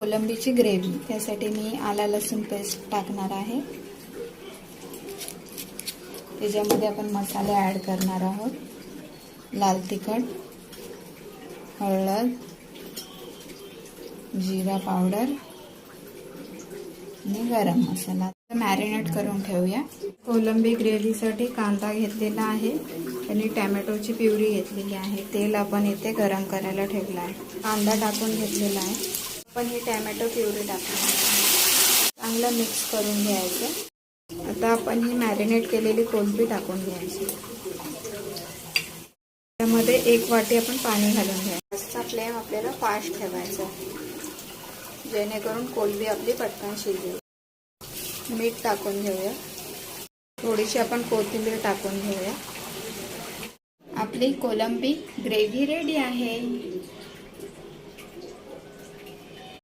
कोलंबीची gravy, त्यासाठी मी आला लसूण पेस्ट टाकणार आहे. त्याच्यामध्ये आपण मसाले ॲड करणार आहोत. लाल तिखट, हळद, जिरा पावडर आणि गरम मसाला. मॅरिनेट करून ठेवूया. कोलंबी ग्रेव्हीसाठी कांदा घेतलेला आहे आणि टॅमॅटोची प्युरी घेतलेली आहे. तेल आपण इथे गरम करायला ठेवलं आहे. कांदा टाकून घेतलेला आहे. आपण ही टॅमॅटो प्युरी टाकणार आहे. चांगलं मिक्स करून घ्यायचं. आता आपण ही मॅरिनेट केलेली कोलंबी टाकून घ्यायची. त्यामध्ये 1 वाटी आपण पाणी घालून घ्यायचं. गॅसचा फ्लेम आपल्याला फास्ट ठेवायचा जेणेकरून कोलंबी आपली पटकन शिजेल. मीठ टाकून घेऊया. थोडीशी आपण कोथिंबीर टाकून घेऊया. आपली कोलंबी ग्रेव्ही रेडी आहे.